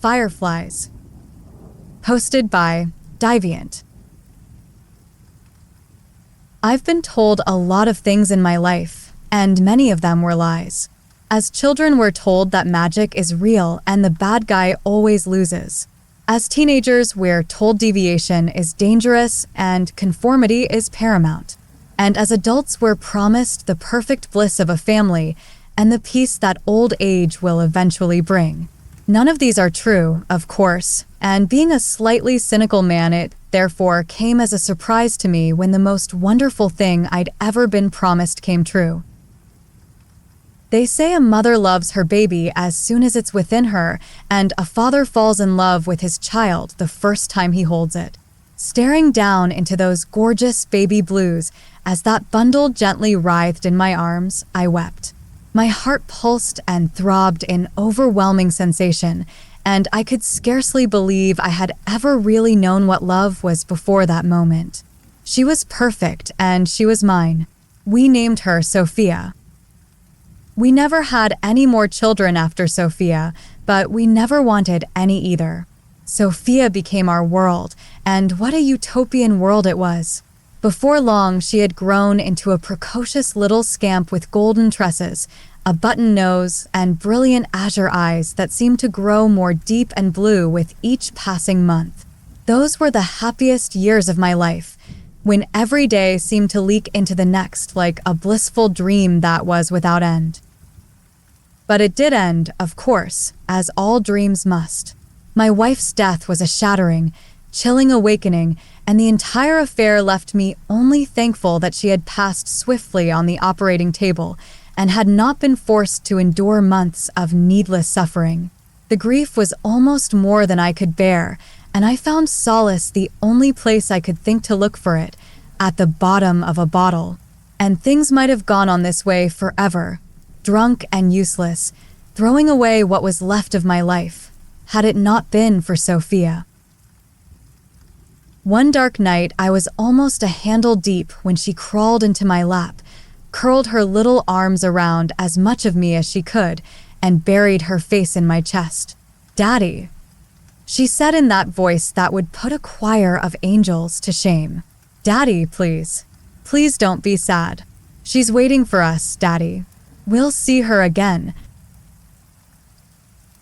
Fireflies. Hosted by Deviant. I've been told a lot of things in my life, and many of them were lies. As children, we're told that magic is real and the bad guy always loses. As teenagers, we're told deviation is dangerous and conformity is paramount. And as adults, we're promised the perfect bliss of a family and the peace that old age will eventually bring. None of these are true, of course, and being a slightly cynical man, it therefore came as a surprise to me when the most wonderful thing I'd ever been promised came true. They say a mother loves her baby as soon as it's within her, and a father falls in love with his child the first time he holds it. Staring down into those gorgeous baby blues as that bundle gently writhed in my arms, I wept. My heart pulsed and throbbed in overwhelming sensation, and I could scarcely believe I had ever really known what love was before that moment. She was perfect, and she was mine. We named her Sophia. We never had any more children after Sophia, but we never wanted any either. Sophia became our world, and what a utopian world it was. Before long, she had grown into a precocious little scamp with golden tresses, a button nose, and brilliant azure eyes that seemed to grow more deep and blue with each passing month. Those were the happiest years of my life, when every day seemed to leak into the next like a blissful dream that was without end. But it did end, of course, as all dreams must. My wife's death was a shattering, chilling awakening, and the entire affair left me only thankful that she had passed swiftly on the operating table and had not been forced to endure months of needless suffering. The grief was almost more than I could bear, and I found solace the only place I could think to look for it, at the bottom of a bottle. And things might have gone on this way forever, drunk and useless, throwing away what was left of my life, had it not been for Sophia. One dark night, I was almost a handle deep when she crawled into my lap, curled her little arms around as much of me as she could, and buried her face in my chest. "Daddy," she said in that voice that would put a choir of angels to shame. "Daddy, please. Please don't be sad. She's waiting for us, Daddy. We'll see her again."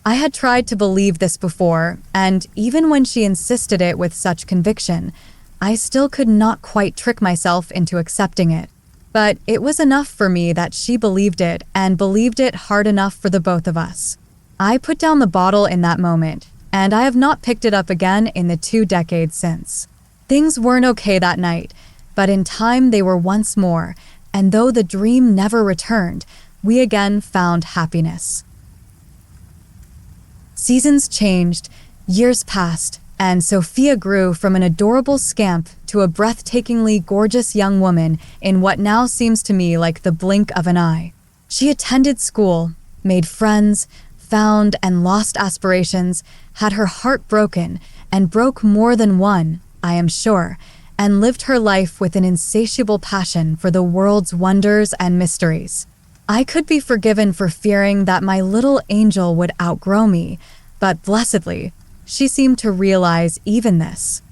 I had tried to believe this before, and even when she insisted it with such conviction, I still could not quite trick myself into accepting it. But it was enough for me that she believed it, and believed it hard enough for the both of us. I put down the bottle in that moment, and I have not picked it up again in the 2 decades since. Things weren't okay that night, but in time they were once more, and though the dream never returned, we again found happiness. Seasons changed, years passed, and Sophia grew from an adorable scamp to a breathtakingly gorgeous young woman in what now seems to me like the blink of an eye. She attended school, made friends, found and lost aspirations, had her heart broken, and broke more than one, I am sure, and lived her life with an insatiable passion for the world's wonders and mysteries. I could be forgiven for fearing that my little angel would outgrow me, but blessedly, she seemed to realize even this.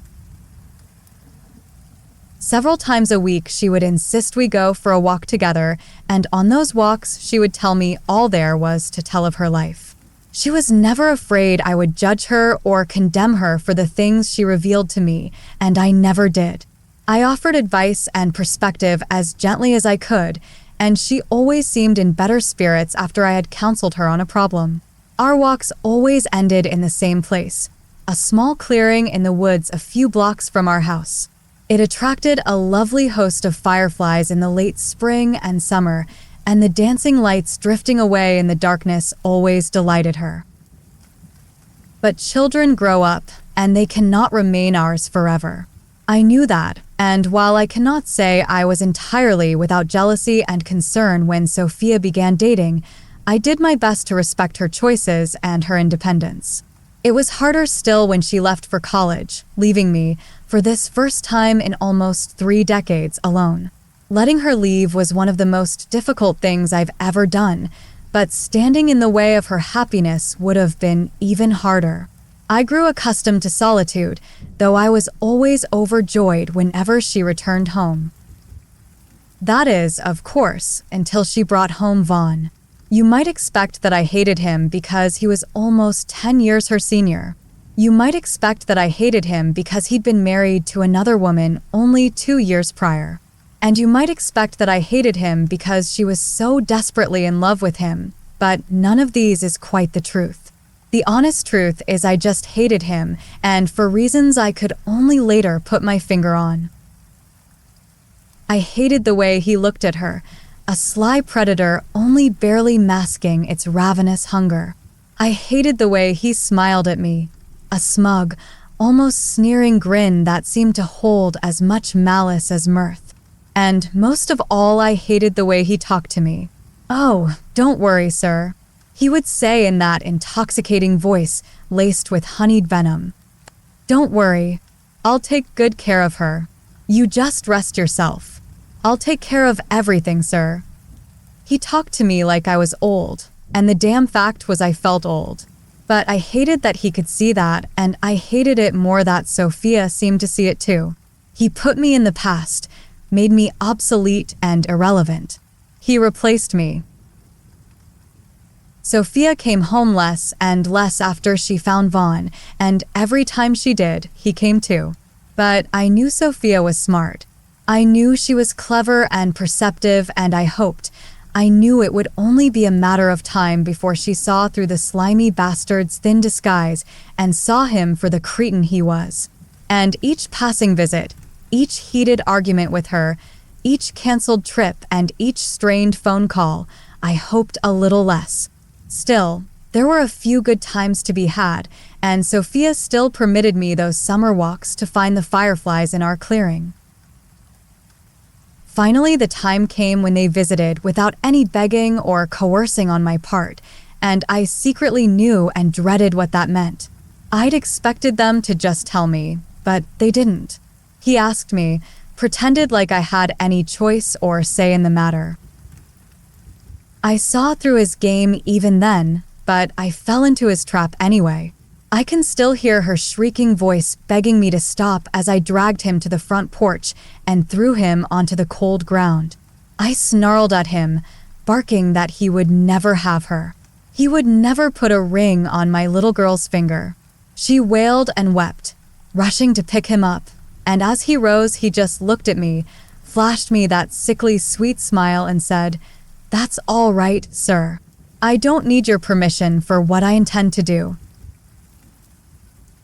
Several times a week, she would insist we go for a walk together, and on those walks, she would tell me all there was to tell of her life. She was never afraid I would judge her or condemn her for the things she revealed to me, and I never did. I offered advice and perspective as gently as I could, and she always seemed in better spirits after I had counseled her on a problem. Our walks always ended in the same place, a small clearing in the woods a few blocks from our house. It attracted a lovely host of fireflies in the late spring and summer, and the dancing lights drifting away in the darkness always delighted her. But children grow up, and they cannot remain ours forever. I knew that, and while I cannot say I was entirely without jealousy and concern when Sophia began dating, I did my best to respect her choices and her independence. It was harder still when she left for college, leaving me, for this first time in almost 3 decades, alone. Letting her leave was one of the most difficult things I've ever done, but standing in the way of her happiness would have been even harder. I grew accustomed to solitude, though I was always overjoyed whenever she returned home. That is, of course, until she brought home Vaughn. You might expect that I hated him because he was almost 10 years her senior. You might expect that I hated him because he'd been married to another woman only 2 years prior. And you might expect that I hated him because she was so desperately in love with him, but none of these is quite the truth. The honest truth is I just hated him, and for reasons I could only later put my finger on. I hated the way he looked at her, a sly predator only barely masking its ravenous hunger. I hated the way he smiled at me, a smug, almost sneering grin that seemed to hold as much malice as mirth. And most of all, I hated the way he talked to me. "Oh, don't worry, sir," he would say in that intoxicating voice laced with honeyed venom. "Don't worry, I'll take good care of her. You just rest yourself. I'll take care of everything, sir." He talked to me like I was old, and the damn fact was I felt old. But I hated that he could see that, and I hated it more that Sophia seemed to see it too. He put me in the past, made me obsolete and irrelevant. He replaced me. Sophia came home less and less after she found Vaughn, and every time she did, he came too. But I knew Sophia was smart. I knew she was clever and perceptive, and I knew it would only be a matter of time before she saw through the slimy bastard's thin disguise and saw him for the cretin he was. And each passing visit, each heated argument with her, each canceled trip, and each strained phone call, I hoped a little less. Still, there were a few good times to be had, and Sophia still permitted me those summer walks to find the fireflies in our clearing. Finally, the time came when they visited without any begging or coercing on my part, and I secretly knew and dreaded what that meant. I'd expected them to just tell me, but they didn't. He asked me, pretended like I had any choice or say in the matter. I saw through his game even then, but I fell into his trap anyway. I can still hear her shrieking voice begging me to stop as I dragged him to the front porch and threw him onto the cold ground. I snarled at him, barking that he would never have her. He would never put a ring on my little girl's finger. She wailed and wept, rushing to pick him up, and as he rose, he just looked at me, flashed me that sickly sweet smile and said, "That's all right, sir. I don't need your permission for what I intend to do."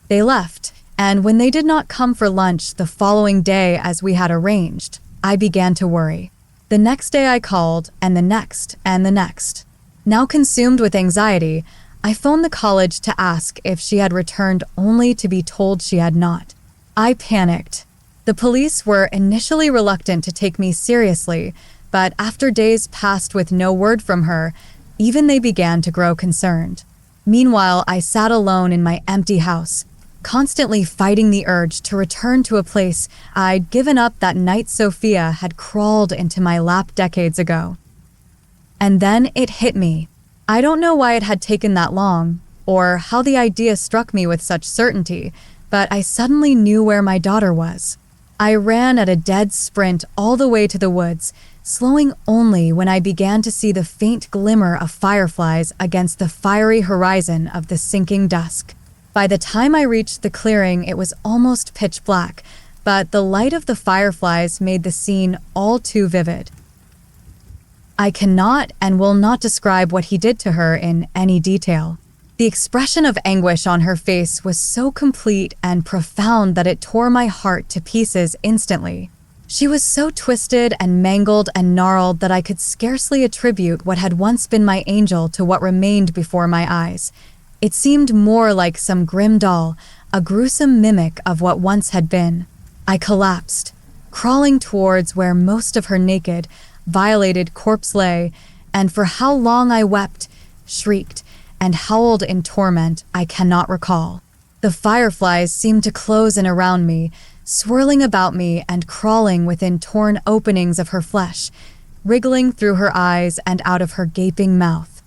They left, and when they did not come for lunch the following day as we had arranged, I began to worry. The next day I called, and the next, and the next. Now consumed with anxiety, I phoned the college to ask if she had returned only to be told she had not. I panicked. The police were initially reluctant to take me seriously, but after days passed with no word from her, even they began to grow concerned. Meanwhile, I sat alone in my empty house, constantly fighting the urge to return to a place I'd given up that night Sophia had crawled into my lap decades ago. And then it hit me. I don't know why it had taken that long, or how the idea struck me with such certainty, but I suddenly knew where my daughter was. I ran at a dead sprint all the way to the woods, slowing only when I began to see the faint glimmer of fireflies against the fiery horizon of the sinking dusk. By the time I reached the clearing, it was almost pitch black, but the light of the fireflies made the scene all too vivid. I cannot and will not describe what he did to her in any detail. The expression of anguish on her face was so complete and profound that it tore my heart to pieces instantly. She was so twisted and mangled and gnarled that I could scarcely attribute what had once been my angel to what remained before my eyes. It seemed more like some grim doll, a gruesome mimic of what once had been. I collapsed, crawling towards where most of her naked, violated corpse lay, and for how long I wept, shrieked, and howled in torment I cannot recall. The fireflies seemed to close in around me, swirling about me and crawling within torn openings of her flesh, wriggling through her eyes and out of her gaping mouth.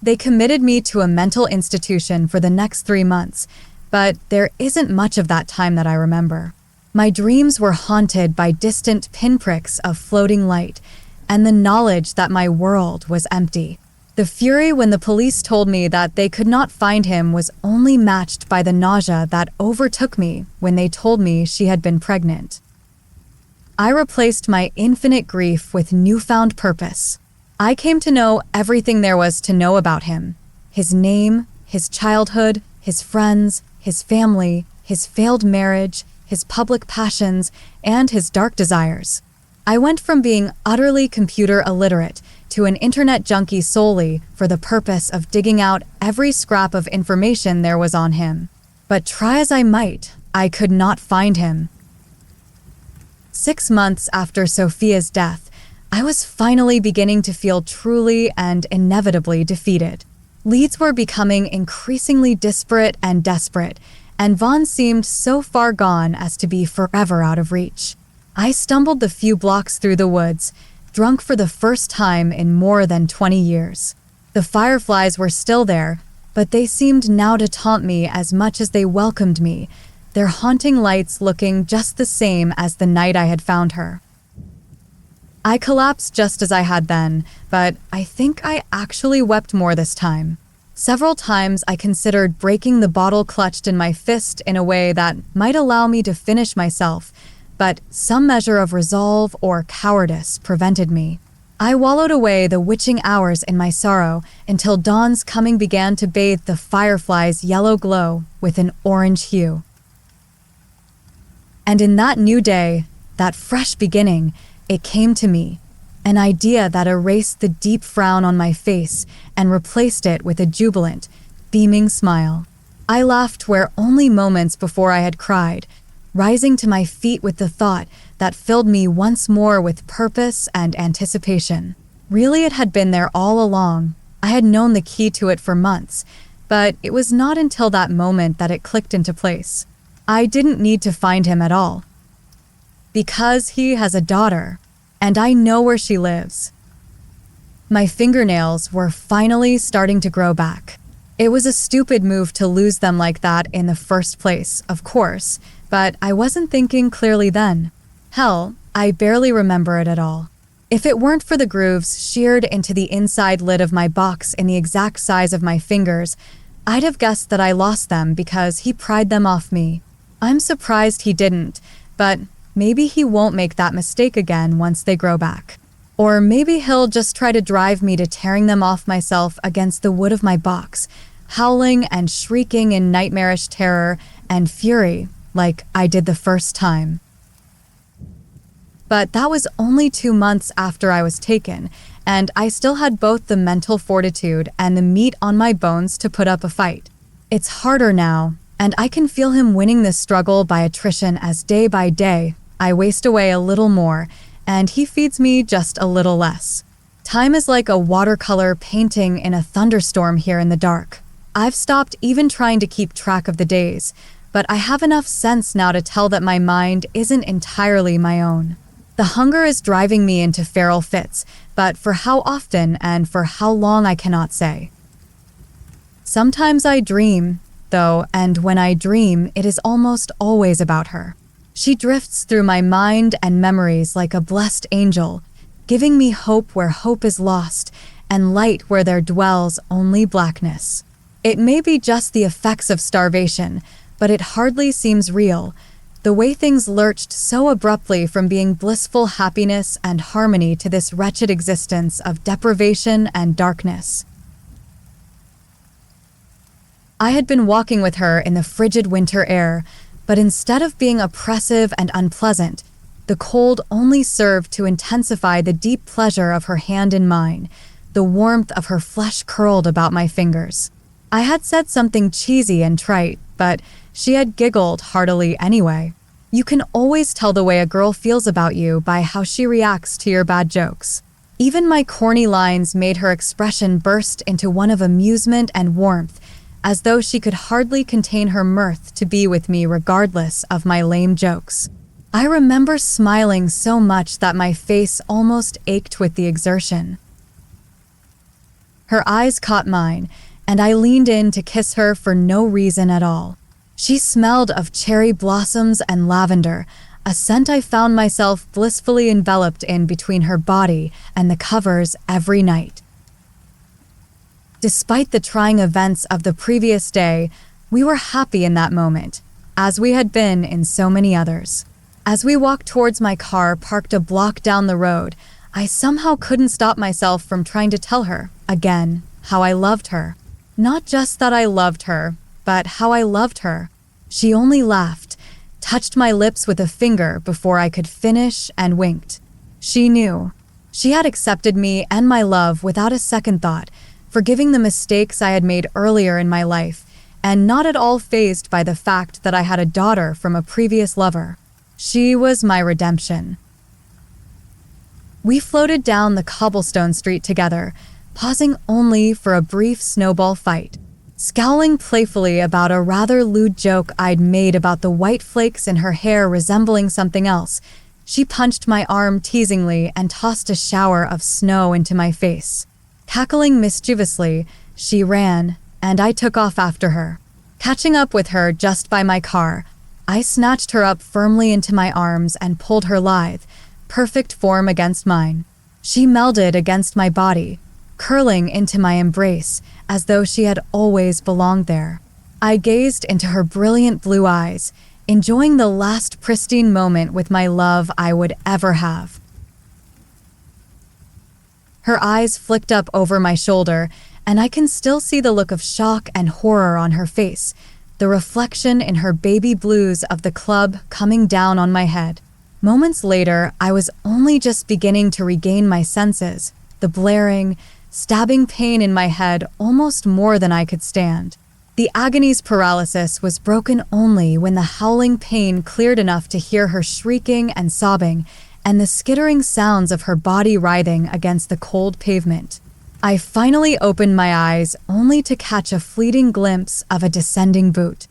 They committed me to a mental institution for the next 3 months, but there isn't much of that time that I remember. My dreams were haunted by distant pinpricks of floating light and the knowledge that my world was empty. The fury when the police told me that they could not find him was only matched by the nausea that overtook me when they told me she had been pregnant. I replaced my infinite grief with newfound purpose. I came to know everything there was to know about him: his name, his childhood, his friends, his family, his failed marriage, his public passions, and his dark desires. I went from being utterly computer illiterate to an internet junkie solely for the purpose of digging out every scrap of information there was on him. But try as I might, I could not find him. 6 months after Sophia's death, I was finally beginning to feel truly and inevitably defeated. Leads were becoming increasingly disparate and desperate, and Vaughn seemed so far gone as to be forever out of reach. I stumbled the few blocks through the woods, drunk for the first time in more than 20 years. The fireflies were still there, but they seemed now to taunt me as much as they welcomed me, their haunting lights looking just the same as the night I had found her. I collapsed just as I had then, but I think I actually wept more this time. Several times I considered breaking the bottle clutched in my fist in a way that might allow me to finish myself, but some measure of resolve or cowardice prevented me. I wallowed away the witching hours in my sorrow until dawn's coming began to bathe the fireflies' yellow glow with an orange hue. And in that new day, that fresh beginning, it came to me, an idea that erased the deep frown on my face and replaced it with a jubilant, beaming smile. I laughed where only moments before I had cried, rising to my feet with the thought that filled me once more with purpose and anticipation. Really, it had been there all along. I had known the key to it for months, but it was not until that moment that it clicked into place. I didn't need to find him at all. Because he has a daughter, and I know where she lives. My fingernails were finally starting to grow back. It was a stupid move to lose them like that in the first place, of course, but I wasn't thinking clearly then. Hell, I barely remember it at all. If it weren't for the grooves sheared into the inside lid of my box in the exact size of my fingers, I'd have guessed that I lost them because he pried them off me. I'm surprised he didn't, but maybe he won't make that mistake again once they grow back. Or maybe he'll just try to drive me to tearing them off myself against the wood of my box, howling and shrieking in nightmarish terror and fury like I did the first time. But that was only 2 months after I was taken, and I still had both the mental fortitude and the meat on my bones to put up a fight. It's harder now, and I can feel him winning this struggle by attrition as day by day I waste away a little more, and he feeds me just a little less. Time is like a watercolor painting in a thunderstorm here in the dark. I've stopped even trying to keep track of the days, but I have enough sense now to tell that my mind isn't entirely my own. The hunger is driving me into feral fits, but for how often and for how long I cannot say. Sometimes I dream, though, and when I dream, it is almost always about her. She drifts through my mind and memories like a blessed angel, giving me hope where hope is lost and light where there dwells only blackness. It may be just the effects of starvation, but it hardly seems real. The way things lurched so abruptly from being blissful happiness and harmony to this wretched existence of deprivation and darkness. I had been walking with her in the frigid winter air, but instead of being oppressive and unpleasant, the cold only served to intensify the deep pleasure of her hand in mine, the warmth of her flesh curled about my fingers. I had said something cheesy and trite, but she had giggled heartily anyway. You can always tell the way a girl feels about you by how she reacts to your bad jokes. Even my corny lines made her expression burst into one of amusement and warmth, as though she could hardly contain her mirth to be with me regardless of my lame jokes. I remember smiling so much that my face almost ached with the exertion. Her eyes caught mine, and I leaned in to kiss her for no reason at all. She smelled of cherry blossoms and lavender, a scent I found myself blissfully enveloped in between her body and the covers every night. Despite the trying events of the previous day, we were happy in that moment, as we had been in so many others. As we walked towards my car parked a block down the road, I somehow couldn't stop myself from trying to tell her, again, how I loved her. Not just that I loved her, but how I loved her. She only laughed, touched my lips with a finger before I could finish, and winked. She knew. She had accepted me and my love without a second thought, forgiving the mistakes I had made earlier in my life, and not at all fazed by the fact that I had a daughter from a previous lover. She was my redemption. We floated down the cobblestone street together, pausing only for a brief snowball fight. Scowling playfully about a rather lewd joke I'd made about the white flakes in her hair resembling something else, she punched my arm teasingly and tossed a shower of snow into my face. Cackling mischievously, she ran, and I took off after her. Catching up with her just by my car, I snatched her up firmly into my arms and pulled her lithe, perfect form against mine. She melded against my body, curling into my embrace as though she had always belonged there. I gazed into her brilliant blue eyes, enjoying the last pristine moment with my love I would ever have. Her eyes flicked up over my shoulder, and I can still see the look of shock and horror on her face, the reflection in her baby blues of the club coming down on my head. Moments later, I was only just beginning to regain my senses, the blaring, stabbing pain in my head almost more than I could stand. The agony's paralysis was broken only when the howling pain cleared enough to hear her shrieking and sobbing, and the skittering sounds of her body writhing against the cold pavement. I finally opened my eyes only to catch a fleeting glimpse of a descending boot.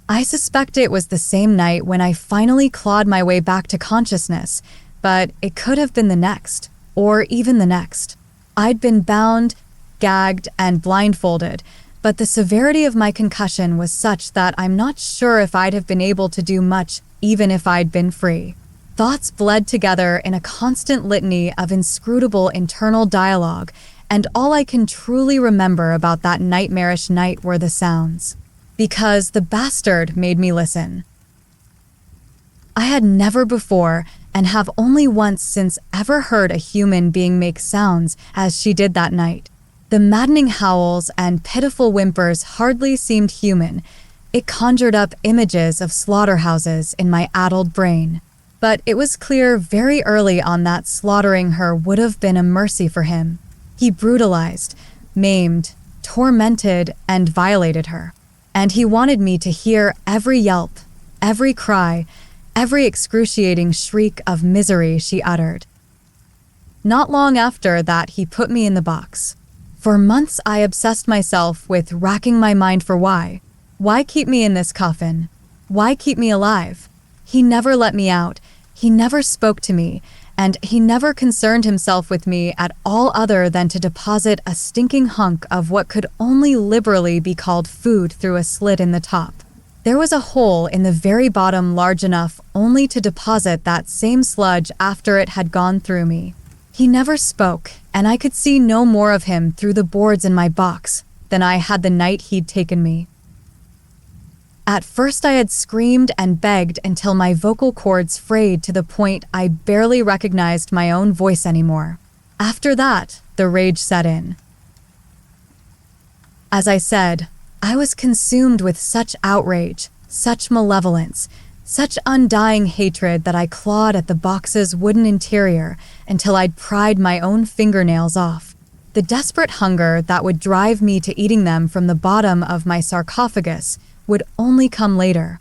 I suspect it was the same night when I finally clawed my way back to consciousness, but it could have been the next, or even the next. I'd been bound, gagged, and blindfolded, but the severity of my concussion was such that I'm not sure if I'd have been able to do much even if I'd been free. Thoughts bled together in a constant litany of inscrutable internal dialogue, and all I can truly remember about that nightmarish night were the sounds. Because the bastard made me listen. I had never before, and have only once since ever heard a human being make sounds as she did that night. The maddening howls and pitiful whimpers hardly seemed human. It conjured up images of slaughterhouses in my addled brain. But it was clear very early on that slaughtering her would have been a mercy for him. He brutalized, maimed, tormented, and violated her. And he wanted me to hear every yelp, every cry, every excruciating shriek of misery she uttered. Not long after that, he put me in the box. For months, I obsessed myself with racking my mind for why. Why keep me in this coffin? Why keep me alive? He never let me out. He never spoke to me, and he never concerned himself with me at all other than to deposit a stinking hunk of what could only liberally be called food through a slit in the top. There was a hole in the very bottom large enough only to deposit that same sludge after it had gone through me. He never spoke, and I could see no more of him through the boards in my box than I had the night he'd taken me. At first I had screamed and begged until my vocal cords frayed to the point I barely recognized my own voice anymore. After that, the rage set in. As I said, I was consumed with such outrage, such malevolence, such undying hatred that I clawed at the box's wooden interior until I'd pried my own fingernails off. The desperate hunger that would drive me to eating them from the bottom of my sarcophagus would only come later.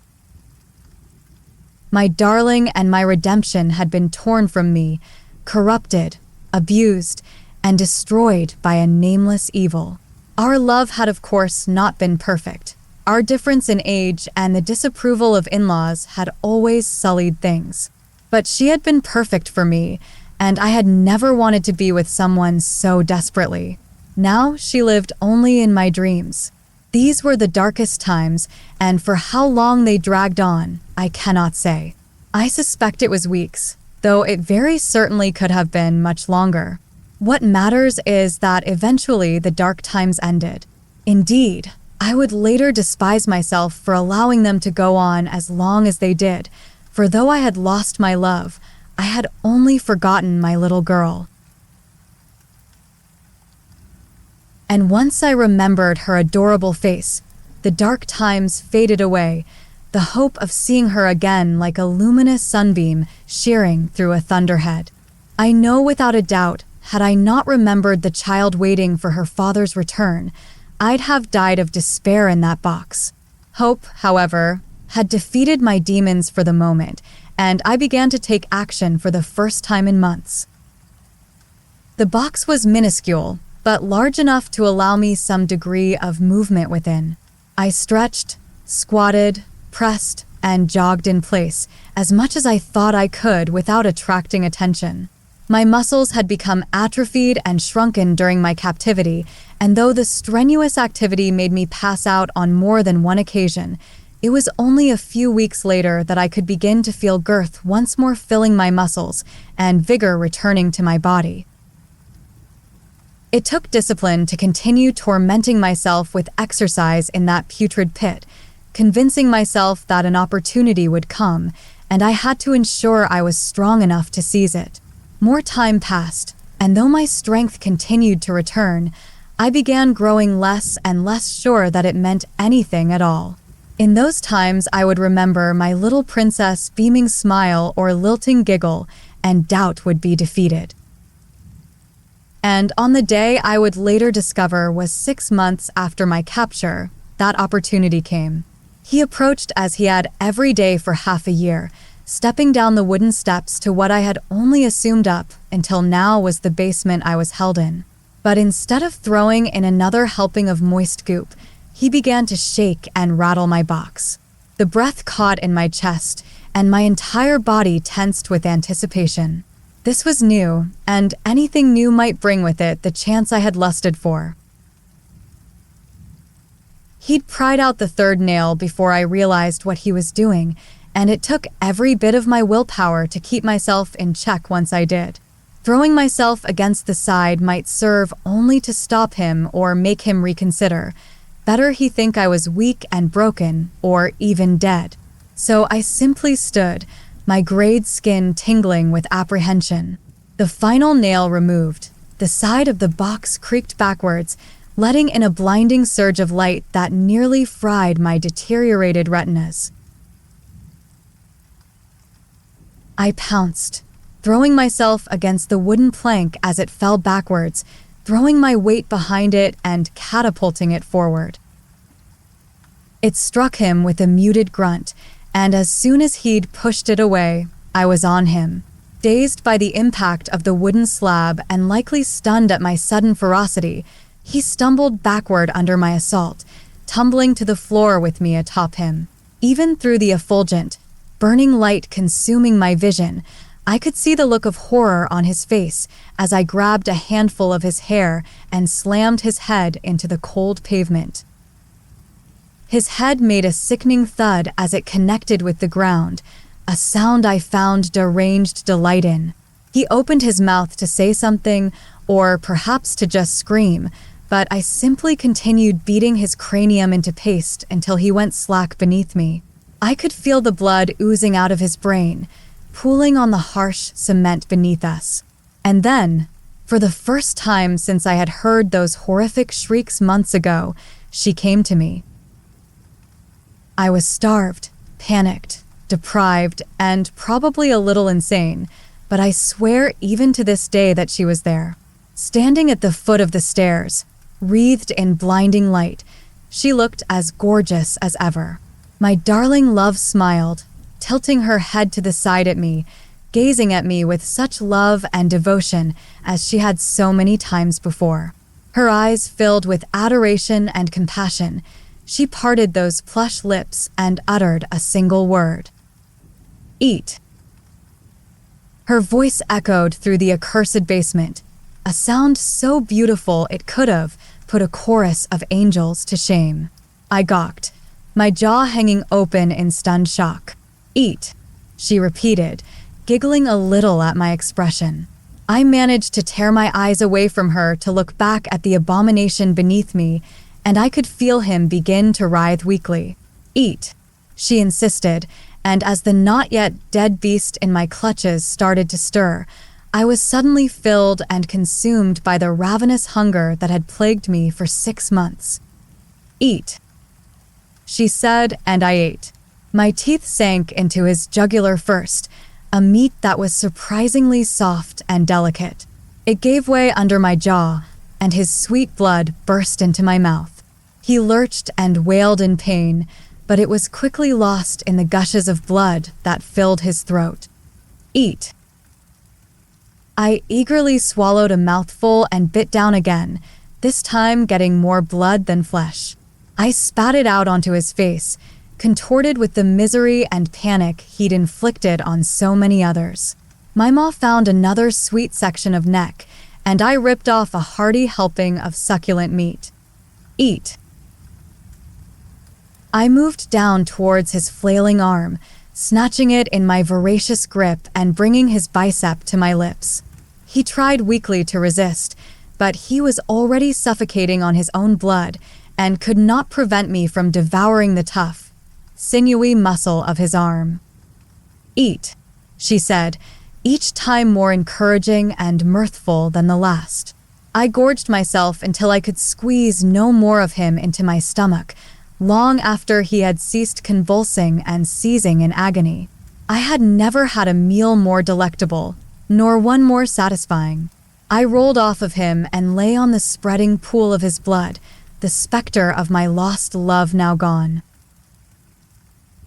My darling and my redemption had been torn from me, corrupted, abused, and destroyed by a nameless evil. Our love had, of course, not been perfect. Our difference in age and the disapproval of in-laws had always sullied things. But she had been perfect for me, and I had never wanted to be with someone so desperately. Now she lived only in my dreams. These were the darkest times, and for how long they dragged on, I cannot say. I suspect it was weeks, though it very certainly could have been much longer. What matters is that eventually the dark times ended. Indeed, I would later despise myself for allowing them to go on as long as they did, for though I had lost my love, I had only forgotten my little girl. And once I remembered her adorable face, the dark times faded away, the hope of seeing her again like a luminous sunbeam shearing through a thunderhead. I know without a doubt, had I not remembered the child waiting for her father's return, I'd have died of despair in that box. Hope, however, had defeated my demons for the moment, and I began to take action for the first time in months. The box was minuscule, but large enough to allow me some degree of movement within. I stretched, squatted, pressed, and jogged in place as much as I thought I could without attracting attention. My muscles had become atrophied and shrunken during my captivity, and though the strenuous activity made me pass out on more than one occasion, it was only a few weeks later that I could begin to feel girth once more filling my muscles and vigor returning to my body. It took discipline to continue tormenting myself with exercise in that putrid pit, convincing myself that an opportunity would come, and I had to ensure I was strong enough to seize it. More time passed, and though my strength continued to return, I began growing less and less sure that it meant anything at all. In those times, I would remember my little princess' beaming smile or lilting giggle, and doubt would be defeated. And on the day I would later discover was 6 months after my capture, that opportunity came. He approached as he had every day for half a year, stepping down the wooden steps to what I had only assumed up until now was the basement I was held in. But instead of throwing in another helping of moist goop, he began to shake and rattle my box. The breath caught in my chest, and my entire body tensed with anticipation. This was new, and anything new might bring with it the chance I had lusted for. He'd pried out the third nail before I realized what he was doing, and it took every bit of my willpower to keep myself in check once I did. Throwing myself against the side might serve only to stop him or make him reconsider. Better he think I was weak and broken, or even dead. So I simply stood, my grayed skin tingling with apprehension. The final nail removed, the side of the box creaked backwards, letting in a blinding surge of light that nearly fried my deteriorated retinas. I pounced, throwing myself against the wooden plank as it fell backwards, throwing my weight behind it and catapulting it forward. It struck him with a muted grunt, and as soon as he'd pushed it away, I was on him. Dazed by the impact of the wooden slab and likely stunned at my sudden ferocity, he stumbled backward under my assault, tumbling to the floor with me atop him. Even through the effulgent, burning light consuming my vision, I could see the look of horror on his face as I grabbed a handful of his hair and slammed his head into the cold pavement. His head made a sickening thud as it connected with the ground, a sound I found deranged delight in. He opened his mouth to say something, or perhaps to just scream, but I simply continued beating his cranium into paste until he went slack beneath me. I could feel the blood oozing out of his brain, pooling on the harsh cement beneath us. And then, for the first time since I had heard those horrific shrieks months ago, she came to me. I was starved, panicked, deprived, and probably a little insane, but I swear even to this day that she was there. Standing at the foot of the stairs, wreathed in blinding light, she looked as gorgeous as ever. My darling love smiled, tilting her head to the side at me, gazing at me with such love and devotion as she had so many times before. Her eyes filled with adoration and compassion. She parted those plush lips and uttered a single word. Eat. Her voice echoed through the accursed basement, a sound so beautiful it could have put a chorus of angels to shame. I gawked, my jaw hanging open in stunned shock. "Eat," she repeated, giggling a little at my expression. I managed to tear my eyes away from her to look back at the abomination beneath me, and I could feel him begin to writhe weakly. "Eat," she insisted, and as the not yet dead beast in my clutches started to stir, I was suddenly filled and consumed by the ravenous hunger that had plagued me for 6 months. "Eat," she said, and I ate. My teeth sank into his jugular first, a meat that was surprisingly soft and delicate. It gave way under my jaw, and his sweet blood burst into my mouth. He lurched and wailed in pain, but it was quickly lost in the gushes of blood that filled his throat. "Eat." I eagerly swallowed a mouthful and bit down again, this time getting more blood than flesh. I spat it out onto his face, contorted with the misery and panic he'd inflicted on so many others. My maw found another sweet section of neck, and I ripped off a hearty helping of succulent meat. "Eat." I moved down towards his flailing arm, snatching it in my voracious grip and bringing his bicep to my lips. He tried weakly to resist, but he was already suffocating on his own blood and could not prevent me from devouring the tough, sinewy muscle of his arm. "Eat," she said, each time more encouraging and mirthful than the last. I gorged myself until I could squeeze no more of him into my stomach, long after he had ceased convulsing and seizing in agony. I had never had a meal more delectable, nor one more satisfying. I rolled off of him and lay on the spreading pool of his blood, the specter of my lost love now gone.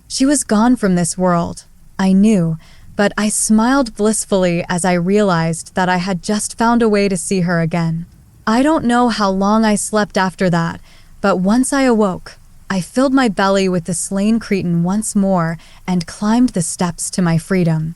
She was gone from this world, I knew, but I smiled blissfully as I realized that I had just found a way to see her again. I don't know how long I slept after that, but once I awoke, I filled my belly with the slain cretin once more and climbed the steps to my freedom.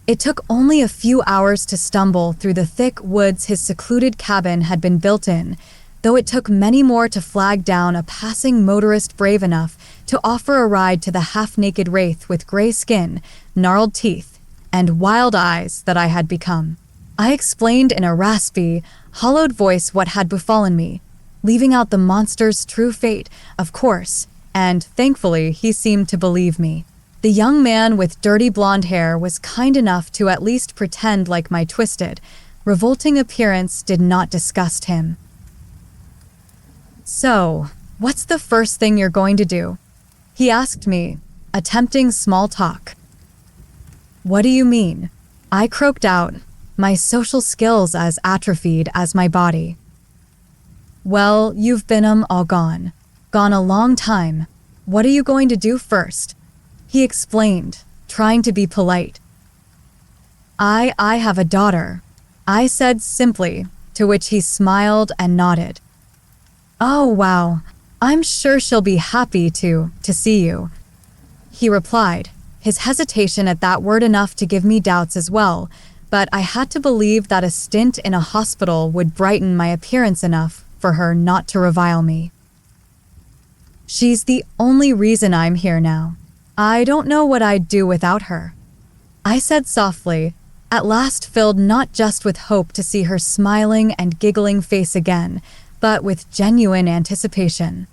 It took only a few hours to stumble through the thick woods his secluded cabin had been built in, though it took many more to flag down a passing motorist brave enough to offer a ride to the half-naked wraith with gray skin, gnarled teeth, and wild eyes that I had become. I explained in a raspy, hollowed voice what had befallen me, leaving out the monster's true fate, of course, and thankfully he seemed to believe me. The young man with dirty blonde hair was kind enough to at least pretend like my twisted, revolting appearance did not disgust him. "So, what's the first thing you're going to do?" he asked me, attempting small talk. "What do you mean?" I croaked out, my social skills as atrophied as my body. "Well, you've been all gone. Gone a long time. What are you going to do first?" He explained, trying to be polite. I have a daughter," I said simply, to which he smiled and nodded. "Oh, wow. I'm sure she'll be happy to see you," he replied, his hesitation at that word enough to give me doubts as well, but I had to believe that a stint in a hospital would brighten my appearance enough for her not to revile me. "She's the only reason I'm here now. I don't know what I'd do without her," I said softly, at last filled not just with hope to see her smiling and giggling face again, but with genuine anticipation.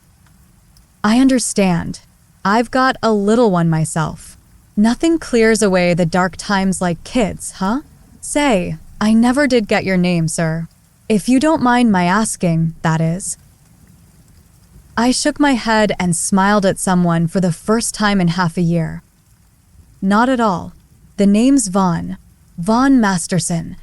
"I understand. I've got a little one myself. Nothing clears away the dark times like kids, huh? Say, I never did get your name, sir. If you don't mind my asking, that is." I shook my head and smiled at someone for the first time in half a year. "Not at all. The name's Vaughn. Vaughn Masterson,